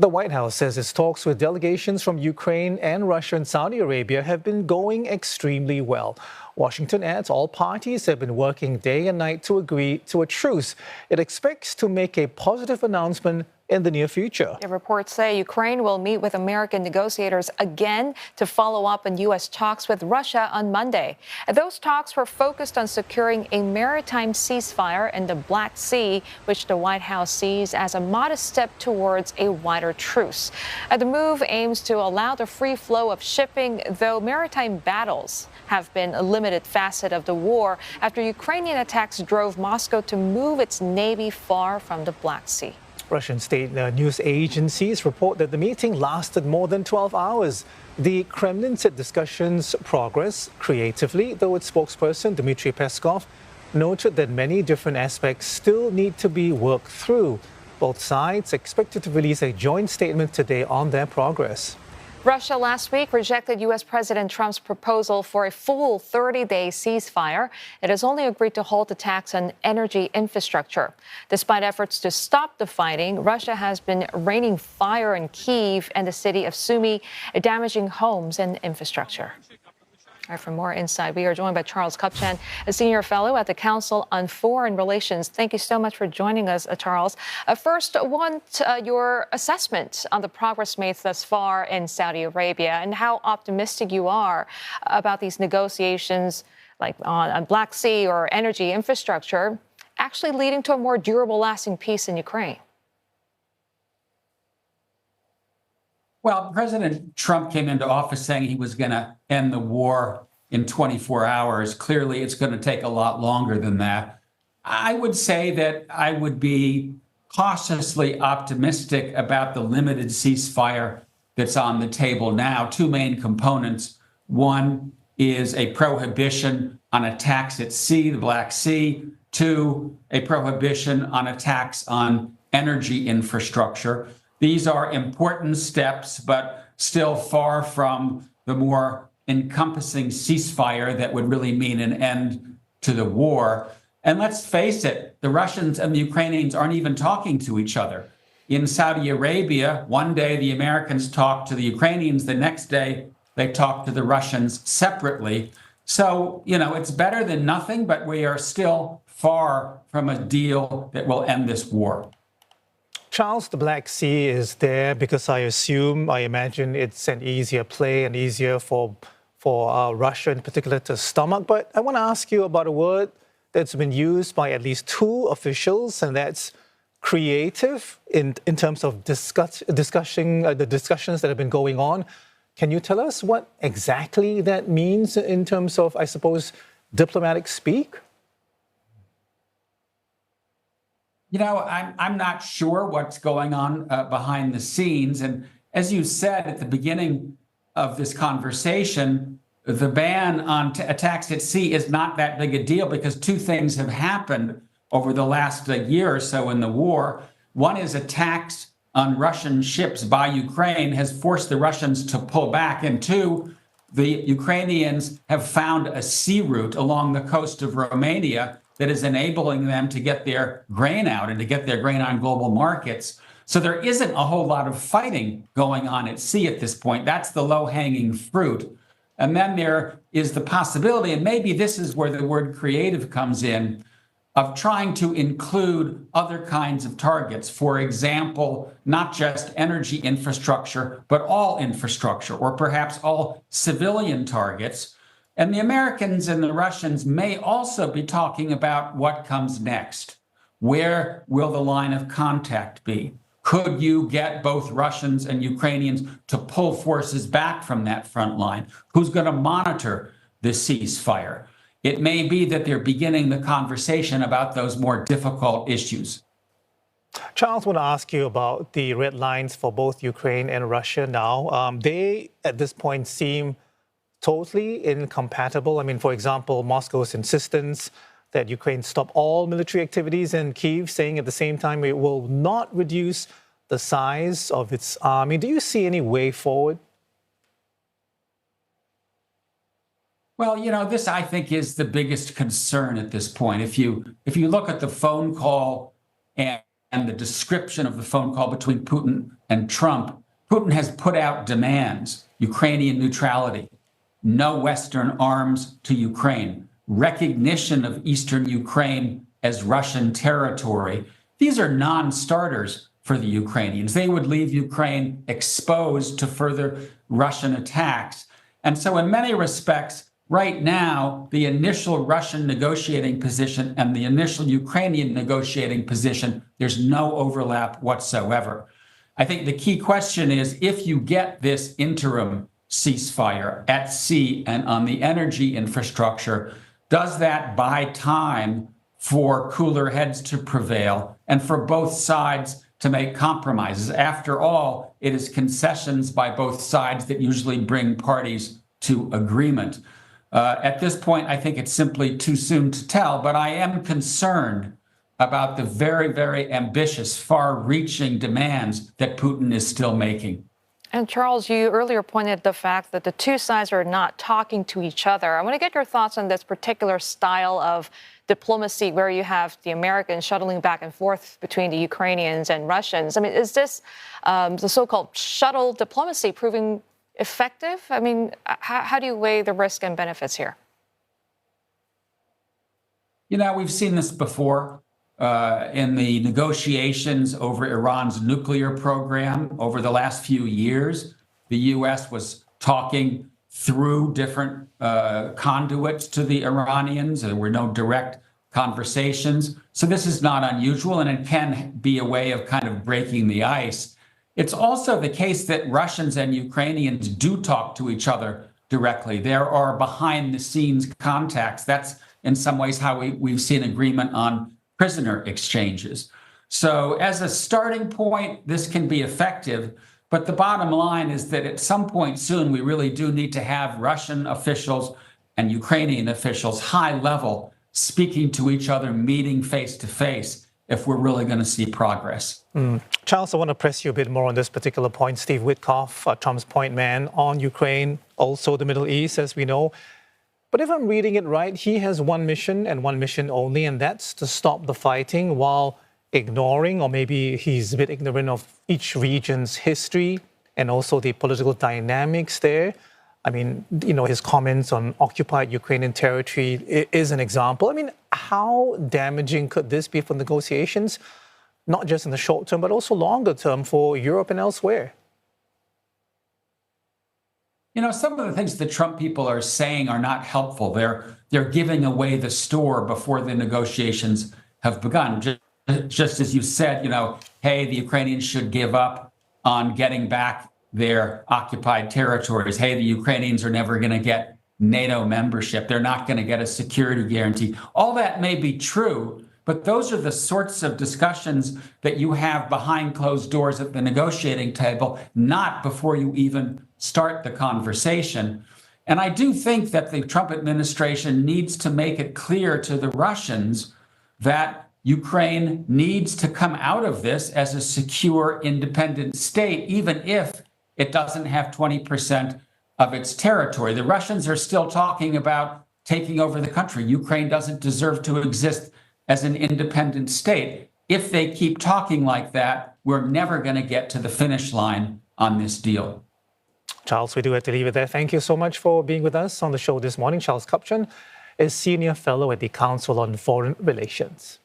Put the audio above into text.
The White House says its talks with delegations from Ukraine and Russia and Saudi Arabia have been going extremely well. Washington adds all parties have been working day and night to agree to a truce. It expects to make a positive announcement in the near future. The reports say Ukraine will meet with American negotiators again to follow up on U.S. talks with Russia on Monday. Those talks were focused on securing a maritime ceasefire in the Black Sea, which the White House sees as a modest step towards a wider truce. The move aims to allow the free flow of shipping, though maritime battles have been a limited facet of the war after Ukrainian attacks drove Moscow to move its navy far from the Black Sea. Russian state news agencies report that the meeting lasted more than 12 hours. The Kremlin said discussions progress creatively, though its spokesperson, Dmitry Peskov, noted that many different aspects still need to be worked through. Both sides expected to release a joint statement today on their progress. Russia last week rejected U.S. President Trump's proposal for a full 30-day ceasefire. It has only agreed to halt attacks on energy infrastructure. Despite efforts to stop the fighting, Russia has been raining fire in Kyiv and the city of Sumy, damaging homes and infrastructure. All right, for more insight, we are joined by Charles Kupchan, a senior fellow at the Council on Foreign Relations. Thank you so much for joining us, Charles. First, I want your assessment on the progress made thus far in Saudi Arabia and how optimistic you are about these negotiations, like on Black Sea or energy infrastructure, actually leading to a more durable, lasting peace in Ukraine. Well, President Trump came into office saying he was going to end the war in 24 hours. Clearly, it's going to take a lot longer than that. I would say that I would be cautiously optimistic about the limited ceasefire that's on the table now. Two main components. One is a prohibition on attacks at sea, the Black Sea. Two, a prohibition on attacks on energy infrastructure. These are important steps, but still far from the more encompassing ceasefire that would really mean an end to the war. And let's face it, the Russians and the Ukrainians aren't even talking to each other. In Saudi Arabia, one day the Americans talk to the Ukrainians, the next day they talk to the Russians separately. So, it's better than nothing, but we are still far from a deal that will end this war. Charles, the Black Sea is there because I imagine it's an easier play and easier for Russia in particular to stomach. But I want to ask you about a word that's been used by at least two officials, and that's creative in terms of the discussions that have been going on. Can you tell us what exactly that means in terms of, I suppose, diplomatic speak? I'm not sure what's going on behind the scenes. And as you said at the beginning of this conversation, the ban on attacks at sea is not that big a deal because two things have happened over the last year or so in the war. One is attacks on Russian ships by Ukraine has forced the Russians to pull back. And two, the Ukrainians have found a sea route along the coast of Romania that is enabling them to get their grain out and to get their grain on global markets. So there isn't a whole lot of fighting going on at sea at this point. That's the low-hanging fruit. And then there is the possibility, and maybe this is where the word creative comes in, of trying to include other kinds of targets. For example, not just energy infrastructure, but all infrastructure, or perhaps all civilian targets. And the Americans and the Russians may also be talking about what comes next. Where will the line of contact be? Could you get both Russians and Ukrainians to pull forces back from that front line? Who's going to monitor the ceasefire? It may be that they're beginning the conversation about those more difficult issues. Charles, I want to ask you about the red lines for both Ukraine and Russia now. They, at this point, seem totally incompatible. I mean, for example, Moscow's insistence that Ukraine stop all military activities in Kyiv, saying at the same time it will not reduce the size of its army. Do you see any way forward? Well, this, I think, is the biggest concern at this point. If you look at the phone call and the description of the phone call between Putin and Trump, Putin has put out demands: Ukrainian neutrality, no Western arms to Ukraine, recognition of Eastern Ukraine as Russian territory. These are non-starters for the Ukrainians. They would leave Ukraine exposed to further Russian attacks. And so in many respects, right now, the initial Russian negotiating position and the initial Ukrainian negotiating position, there's no overlap whatsoever. I think the key question is, if you get this interim ceasefire at sea and on the energy infrastructure, does that buy time for cooler heads to prevail and for both sides to make compromises? After all, it is concessions by both sides that usually bring parties to agreement. At this point, I think it's simply too soon to tell, but I am concerned about the very, very ambitious, far-reaching demands that Putin is still making. And Charles, you earlier pointed the fact that the two sides are not talking to each other. I want to get your thoughts on this particular style of diplomacy where you have the Americans shuttling back and forth between the Ukrainians and Russians. I mean, is this the so-called shuttle diplomacy proving effective? I mean, how do you weigh the risk and benefits here? You know, we've seen this before. In the negotiations over Iran's nuclear program over the last few years, the U.S. was talking through different conduits to the Iranians. There were no direct conversations. So this is not unusual, and it can be a way of kind of breaking the ice. It's also the case that Russians and Ukrainians do talk to each other directly. There are behind-the-scenes contacts. That's in some ways how we've seen agreement on prisoner exchanges. So as a starting point, this can be effective. But the bottom line is that at some point soon, we really do need to have Russian officials and Ukrainian officials, high level, speaking to each other, meeting face to face, if we're really going to see progress. Charles, I want to press you a bit more on this particular point. Steve Witkoff, Trump's point man on Ukraine, also the Middle East, as we know. But if I'm reading it right, he has one mission and one mission only, and that's to stop the fighting while ignoring, or maybe he's a bit ignorant of each region's history and also the political dynamics there. I mean, you know, his comments on occupied Ukrainian territory is an example. I mean, how damaging could this be for negotiations, not just in the short term, but also longer term for Europe and elsewhere? You know, some of the things the Trump people are saying are not helpful. They're giving away the store before the negotiations have begun. Just as you said, you know, hey, the Ukrainians should give up on getting back their occupied territories. Hey, the Ukrainians are never going to get NATO membership. They're not going to get a security guarantee. All that may be true, but those are the sorts of discussions that you have behind closed doors at the negotiating table, not before you even start the conversation. And I do think that the Trump administration needs to make it clear to the Russians that Ukraine needs to come out of this as a secure, independent state, even if it doesn't have 20% of its territory. The Russians are still talking about taking over the country. Ukraine doesn't deserve to exist as an independent state. If they keep talking like that, we're never going to get to the finish line on this deal. Charles, we do have to leave it there. Thank you so much for being with us on the show this morning. Charles Kupchan is Senior Fellow at the Council on Foreign Relations.